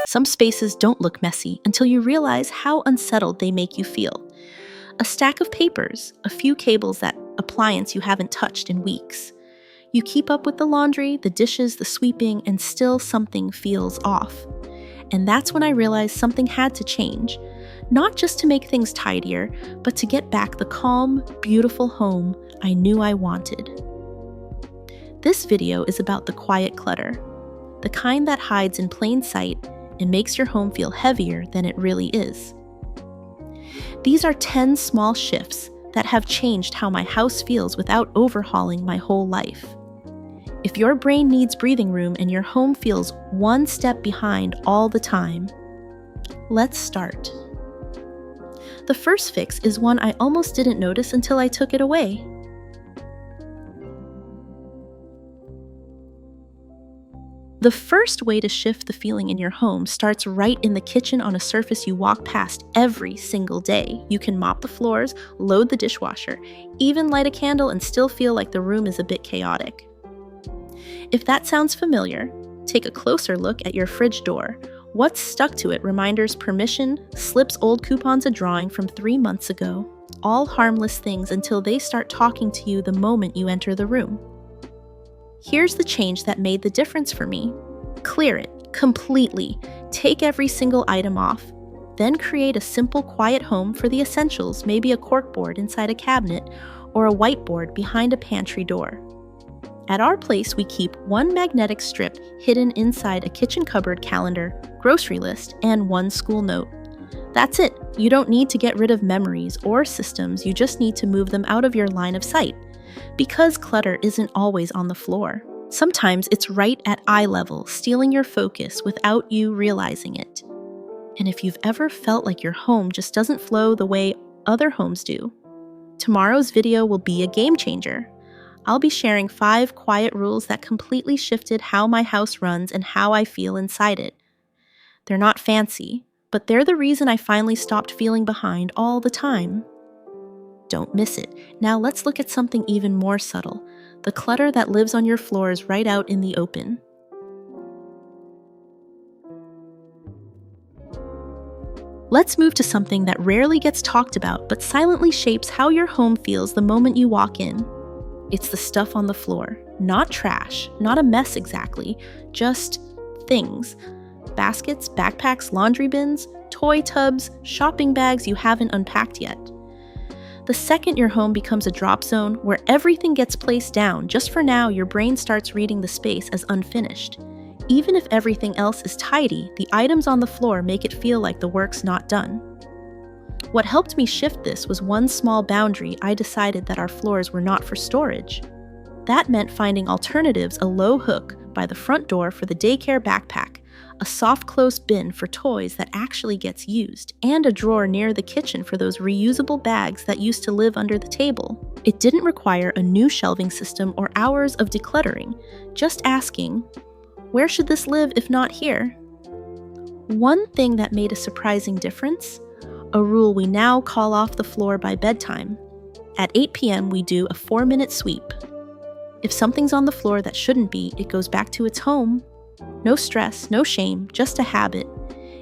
Some spaces don't look messy until you realize how unsettled they make you feel. A stack of papers, a few cables, that appliance you haven't touched in weeks. You keep up with the laundry, the dishes, the sweeping, and still something feels off. And that's when I realized something had to change. Not just to make things tidier, but to get back the calm, beautiful home I knew I wanted. This video is about the quiet clutter, the kind that hides in plain sight and makes your home feel heavier than it really is. These are 10 small shifts that have changed how my house feels without overhauling my whole life. If your brain needs breathing room and your home feels one step behind all the time, let's start. The first fix is one I almost didn't notice until I took it away. The first way to shift the feeling in your home starts right in the kitchen on a surface you walk past every single day. You can mop the floors, load the dishwasher, even light a candle and still feel like the room is a bit chaotic. If that sounds familiar, take a closer look at your fridge door. What's stuck to it? Reminders, permission, slips, old coupons, a drawing from 3 months ago. All harmless things until they start talking to you the moment you enter the room. Here's the change that made the difference for me. Clear it completely. Take every single item off. Then create a simple, quiet home for the essentials, maybe a corkboard inside a cabinet or a whiteboard behind a pantry door. At our place, we keep one magnetic strip hidden inside a kitchen cupboard, calendar, grocery list, and one school note. That's it. You don't need to get rid of memories or systems, you just need to move them out of your line of sight. Because clutter isn't always on the floor. Sometimes it's right at eye level, stealing your focus without you realizing it. And if you've ever felt like your home just doesn't flow the way other homes do, tomorrow's video will be a game changer. I'll be sharing 5 quiet rules that completely shifted how my house runs and how I feel inside it. They're not fancy, but they're the reason I finally stopped feeling behind all the time. Don't miss it. Now let's look at something even more subtle, the clutter that lives on your floors right out in the open. Let's move to something that rarely gets talked about but silently shapes how your home feels the moment you walk in. It's the stuff on the floor. Not trash, not a mess exactly, just things. Baskets, backpacks, laundry bins, toy tubs, shopping bags you haven't unpacked yet. The second your home becomes a drop zone where everything gets placed down, just for now your brain starts reading the space as unfinished. Even if everything else is tidy, the items on the floor make it feel like the work's not done. What helped me shift this was one small boundary. I decided that our floors were not for storage. That meant finding alternatives, a low hook by the front door for the daycare backpack, a soft close bin for toys that actually gets used, and a drawer near the kitchen for those reusable bags that used to live under the table. It didn't require a new shelving system or hours of decluttering, just asking, where should this live if not here? One thing that made a surprising difference, a rule we now call off the floor by bedtime. At 8 p.m. we do a 4-minute sweep. If something's on the floor that shouldn't be, it goes back to its home. No stress, no shame, just a habit.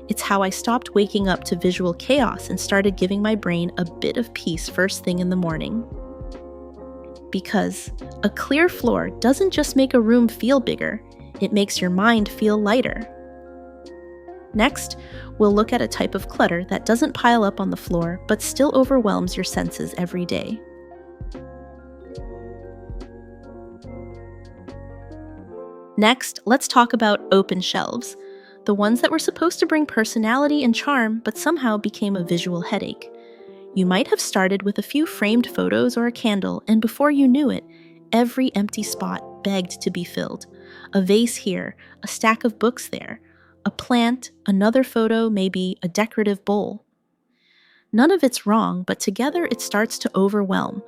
It's how I stopped waking up to visual chaos and started giving my brain a bit of peace first thing in the morning. Because a clear floor doesn't just make a room feel bigger, it makes your mind feel lighter. Next, we'll look at a type of clutter that doesn't pile up on the floor but still overwhelms your senses every day. Next, let's talk about open shelves, the ones that were supposed to bring personality and charm but somehow became a visual headache. You might have started with a few framed photos or a candle, and before you knew it, every empty spot begged to be filled. A vase here, a stack of books there, a plant, another photo, maybe a decorative bowl. None of it's wrong, but together it starts to overwhelm.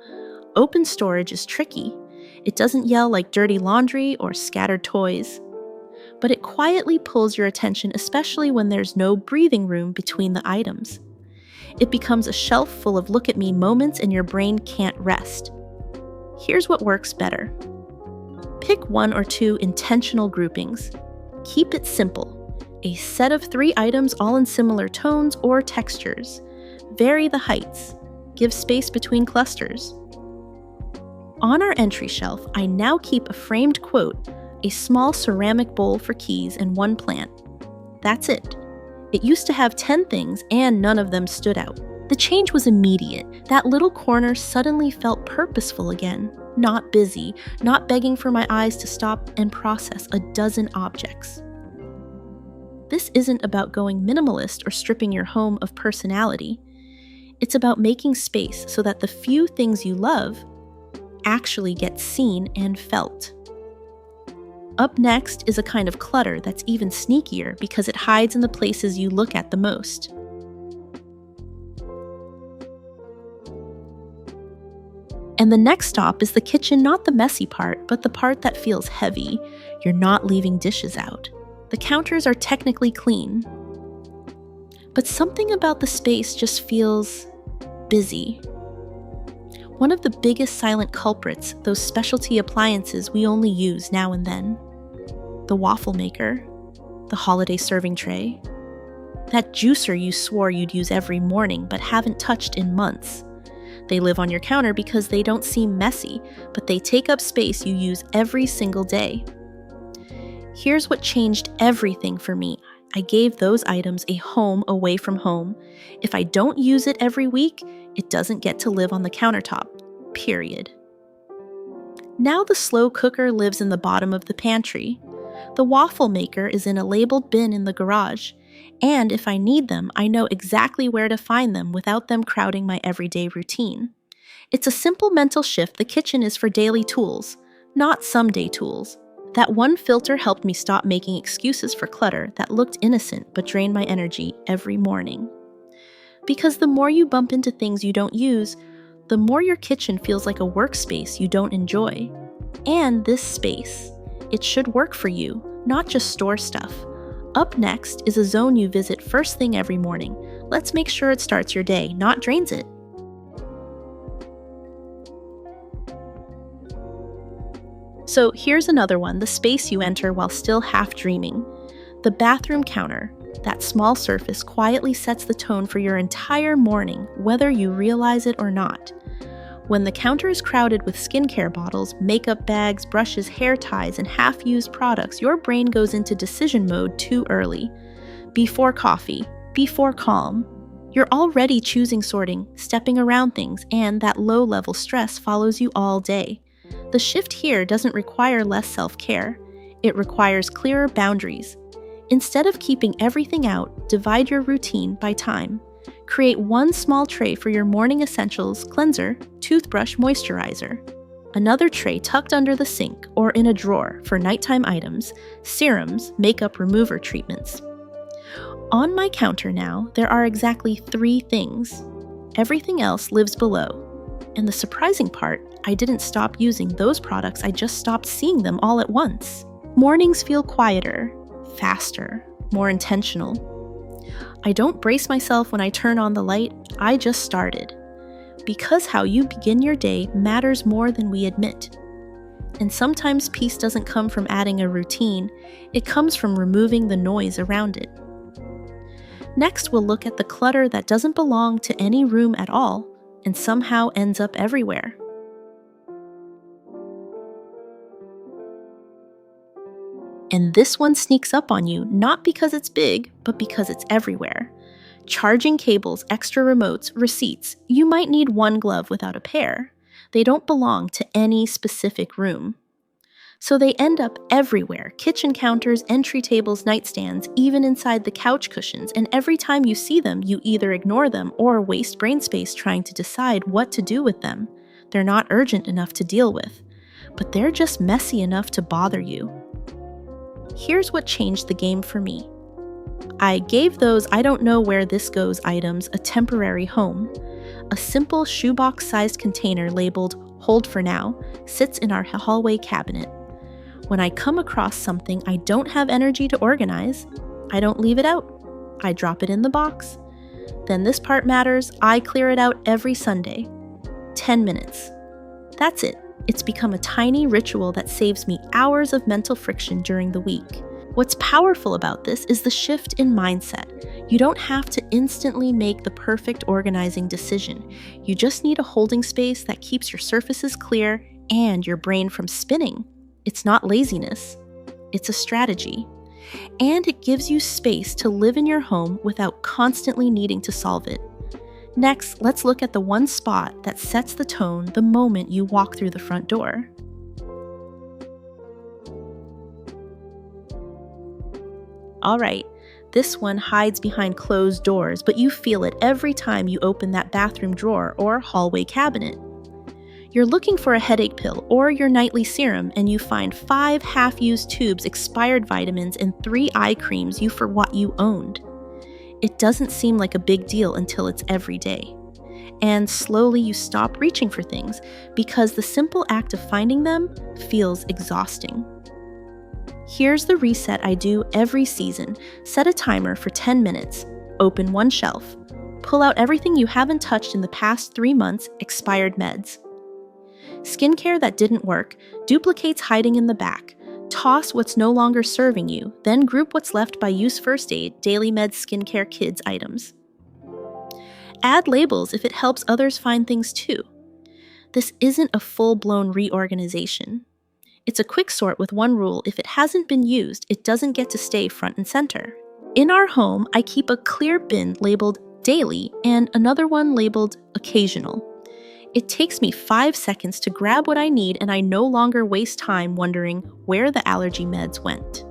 Open storage is tricky. It doesn't yell like dirty laundry or scattered toys, but it quietly pulls your attention, especially when there's no breathing room between the items. It becomes a shelf full of look at me moments and your brain can't rest. Here's what works better. Pick 1 or 2 intentional groupings. Keep it simple. A set of 3 items all in similar tones or textures. Vary the heights. Give space between clusters. On our entry shelf, I now keep a framed quote, a small ceramic bowl for keys, and 1 plant. That's it. It used to have 10 things and none of them stood out. The change was immediate. That little corner suddenly felt purposeful again, not busy, not begging for my eyes to stop and process a dozen objects. This isn't about going minimalist or stripping your home of personality. It's about making space so that the few things you love actually get seen and felt. Up next is a kind of clutter that's even sneakier because it hides in the places you look at the most. And the next stop is the kitchen, not the messy part, but the part that feels heavy. You're not leaving dishes out. The counters are technically clean. But something about the space just feels busy. One of the biggest silent culprits, those specialty appliances we only use now and then. The waffle maker, the holiday serving tray, that juicer you swore you'd use every morning but haven't touched in months. They live on your counter because they don't seem messy, but they take up space you use every single day. Here's what changed everything for me. I gave those items a home away from home. If I don't use it every week, it doesn't get to live on the countertop, period. Now the slow cooker lives in the bottom of the pantry. The waffle maker is in a labeled bin in the garage. And if I need them, I know exactly where to find them without them crowding my everyday routine. It's a simple mental shift. The kitchen is for daily tools, not someday tools. That one filter helped me stop making excuses for clutter that looked innocent but drained my energy every morning. Because the more you bump into things you don't use, the more your kitchen feels like a workspace you don't enjoy. And this space, it should work for you, not just store stuff. Up next is a zone you visit first thing every morning. Let's make sure it starts your day, not drains it. So here's another one, the space you enter while still half dreaming. The bathroom counter. That small surface quietly sets the tone for your entire morning, whether you realize it or not. When the counter is crowded with skincare bottles, makeup bags, brushes, hair ties, and half-used products, your brain goes into decision mode too early. Before coffee, before calm. You're already choosing, sorting, stepping around things, and that low-level stress follows you all day. The shift here doesn't require less self-care. It requires clearer boundaries. Instead of keeping everything out, divide your routine by time. Create one small tray for your morning essentials, cleanser, toothbrush, moisturizer. Another tray tucked under the sink or in a drawer for nighttime items, serums, makeup remover treatments. On my counter now, there are exactly 3 things. Everything else lives below. And the surprising part, I didn't stop using those products, I just stopped seeing them all at once. Mornings feel quieter, faster, more intentional. I don't brace myself when I turn on the light, I just started. Because how you begin your day matters more than we admit. And sometimes peace doesn't come from adding a routine, it comes from removing the noise around it. Next, we'll look at the clutter that doesn't belong to any room at all and somehow ends up everywhere. And this one sneaks up on you, not because it's big, but because it's everywhere. Charging cables, extra remotes, receipts. You might need one glove without a pair. They don't belong to any specific room. So they end up everywhere. Kitchen counters, entry tables, nightstands, even inside the couch cushions. And every time you see them, you either ignore them or waste brain space trying to decide what to do with them. They're not urgent enough to deal with, but they're just messy enough to bother you. Here's what changed the game for me. I gave those I don't know where this goes items a temporary home. A simple shoebox-sized container labeled "Hold for Now" sits in our hallway cabinet. When I come across something I don't have energy to organize, I don't leave it out. I drop it in the box. Then this part matters, I clear it out every Sunday. 10 minutes. That's it. It's become a tiny ritual that saves me hours of mental friction during the week. What's powerful about this is the shift in mindset. You don't have to instantly make the perfect organizing decision. You just need a holding space that keeps your surfaces clear and your brain from spinning. It's not laziness, it's a strategy. And it gives you space to live in your home without constantly needing to solve it. Next, let's look at the one spot that sets the tone the moment you walk through the front door. Alright, this one hides behind closed doors, but you feel it every time you open that bathroom drawer or hallway cabinet. You're looking for a headache pill or your nightly serum, and you find 5 half-used tubes, expired vitamins, and 3 eye creams you forgot you owned. It doesn't seem like a big deal until it's every day. And slowly you stop reaching for things because the simple act of finding them feels exhausting. Here's the reset I do every season. Set a timer for 10 minutes. Open one shelf. Pull out everything you haven't touched in the past 3 months, expired meds. Skincare that didn't work, duplicates hiding in the back. Toss what's no longer serving you, then group what's left by use first aid, daily meds, skincare, kids items. Add labels if it helps others find things too. This isn't a full-blown reorganization. It's a quick sort with one rule: if it hasn't been used, it doesn't get to stay front and center. In our home, I keep a clear bin labeled daily and another one labeled occasional. It takes me 5 seconds to grab what I need, and I no longer waste time wondering where the allergy meds went.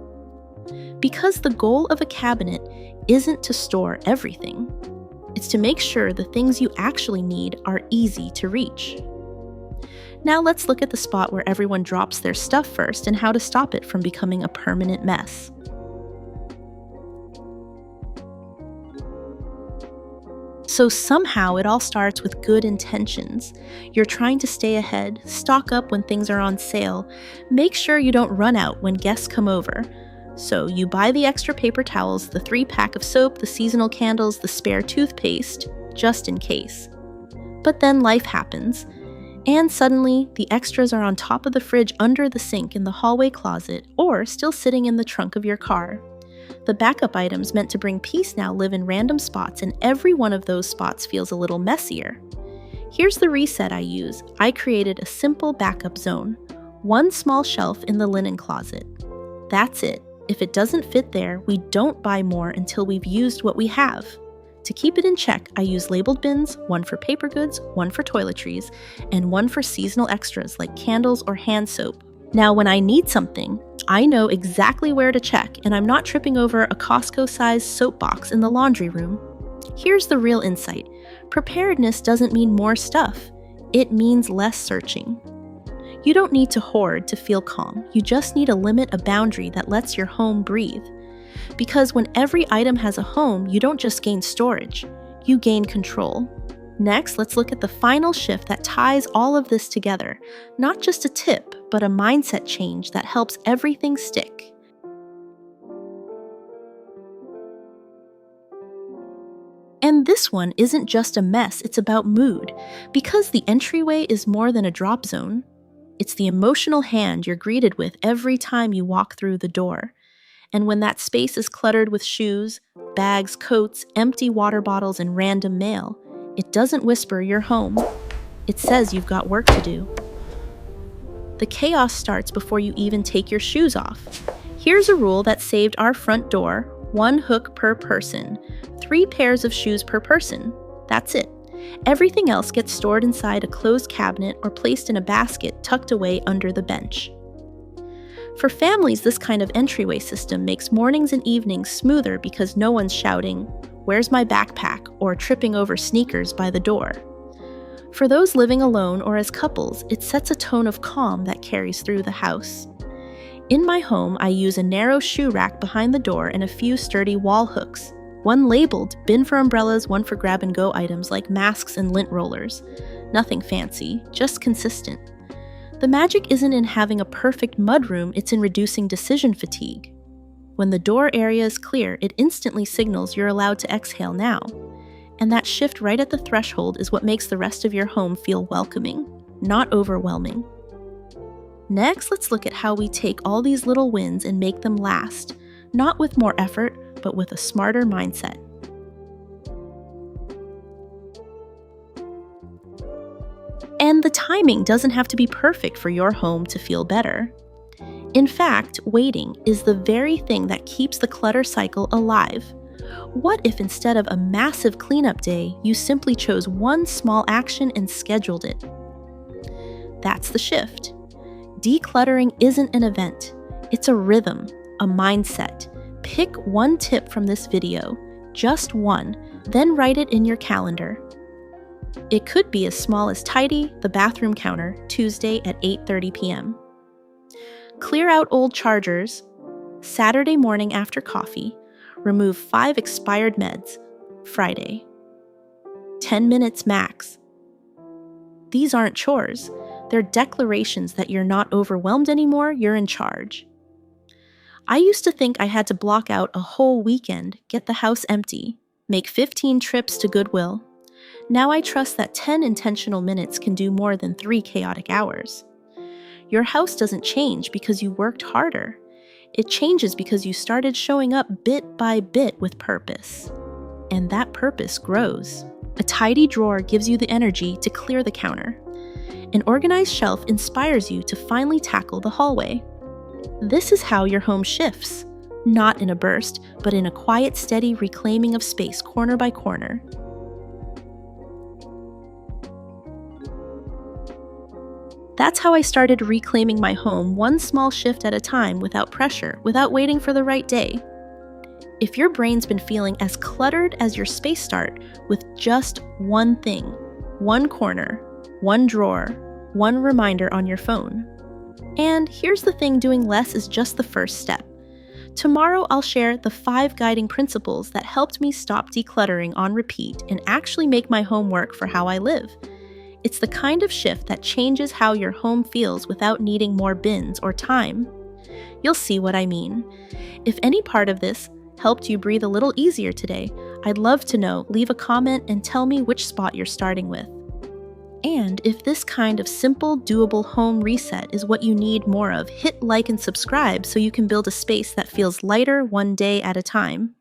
Because the goal of a cabinet isn't to store everything. It's to make sure the things you actually need are easy to reach. Now let's look at the spot where everyone drops their stuff first and how to stop it from becoming a permanent mess. So somehow it all starts with good intentions. You're trying to stay ahead, stock up when things are on sale, make sure you don't run out when guests come over. So you buy the extra paper towels, the 3-pack of soap, the seasonal candles, the spare toothpaste, just in case. But then life happens. And suddenly, the extras are on top of the fridge, under the sink, in the hallway closet, or still sitting in the trunk of your car. The backup items meant to bring peace now live in random spots, and every one of those spots feels a little messier. Here's the reset I use. I created a simple backup zone. One small shelf in the linen closet. That's it. If it doesn't fit there, we don't buy more until we've used what we have. To keep it in check, I use labeled bins, one for paper goods, one for toiletries, and one for seasonal extras like candles or hand soap. Now, when I need something, I know exactly where to check, and I'm not tripping over a Costco-sized soap box in the laundry room. Here's the real insight. Preparedness doesn't mean more stuff. It means less searching. You don't need to hoard to feel calm. You just need a limit, a boundary that lets your home breathe. Because when every item has a home, you don't just gain storage, you gain control. Next, let's look at the final shift that ties all of this together. Not just a tip, but a mindset change that helps everything stick. And this one isn't just a mess, it's about mood. Because the entryway is more than a drop zone. It's the emotional hand you're greeted with every time you walk through the door. And when that space is cluttered with shoes, bags, coats, empty water bottles, and random mail, it doesn't whisper you're home. It says you've got work to do. The chaos starts before you even take your shoes off. Here's a rule that saved our front door: 1 hook per person, 3 pairs of shoes per person. That's it. Everything else gets stored inside a closed cabinet or placed in a basket tucked away under the bench. For families, this kind of entryway system makes mornings and evenings smoother because no one's shouting, "Where's my backpack?" or tripping over sneakers by the door. For those living alone or as couples, it sets a tone of calm that carries through the house. In my home, I use a narrow shoe rack behind the door and a few sturdy wall hooks. One labeled, bin for umbrellas, one for grab-and-go items like masks and lint rollers. Nothing fancy, just consistent. The magic isn't in having a perfect mudroom, it's in reducing decision fatigue. When the door area is clear, it instantly signals you're allowed to exhale now. And that shift right at the threshold is what makes the rest of your home feel welcoming, not overwhelming. Next, let's look at how we take all these little wins and make them last. not with more effort, but with a smarter mindset. And the timing doesn't have to be perfect for your home to feel better. In fact, waiting is the very thing that keeps the clutter cycle alive. What if instead of a massive cleanup day, you simply chose one small action and scheduled it? That's the shift. Decluttering isn't an event. It's a rhythm, a mindset. Pick one tip from this video, just one, then write it in your calendar. It could be as small as tidy the bathroom counter Tuesday at 8:30 p.m. Clear out old chargers Saturday morning after coffee. Remove 5 expired meds Friday. 10 minutes max. These aren't chores. They're declarations that you're not overwhelmed anymore, you're in charge. I used to think I had to block out a whole weekend, get the house empty, make 15 trips to Goodwill. Now I trust that 10 intentional minutes can do more than 3 chaotic hours. Your house doesn't change because you worked harder. It changes because you started showing up bit by bit with purpose. And that purpose grows. A tidy drawer gives you the energy to clear the counter. An organized shelf inspires you to finally tackle the hallway. This is how your home shifts, not in a burst, but in a quiet, steady reclaiming of space corner by corner. That's how I started reclaiming my home one small shift at a time without pressure, without waiting for the right day. If your brain's been feeling as cluttered as your space, start with just one thing, one corner, one drawer, one reminder on your phone. And here's the thing, doing less is just the first step. Tomorrow I'll share the 5 guiding principles that helped me stop decluttering on repeat and actually make my home work for how I live. It's the kind of shift that changes how your home feels without needing more bins or time. You'll see what I mean. If any part of this helped you breathe a little easier today, I'd love to know. Leave a comment and tell me which spot you're starting with. And if this kind of simple, doable home reset is what you need more of, hit like and subscribe so you can build a space that feels lighter one day at a time.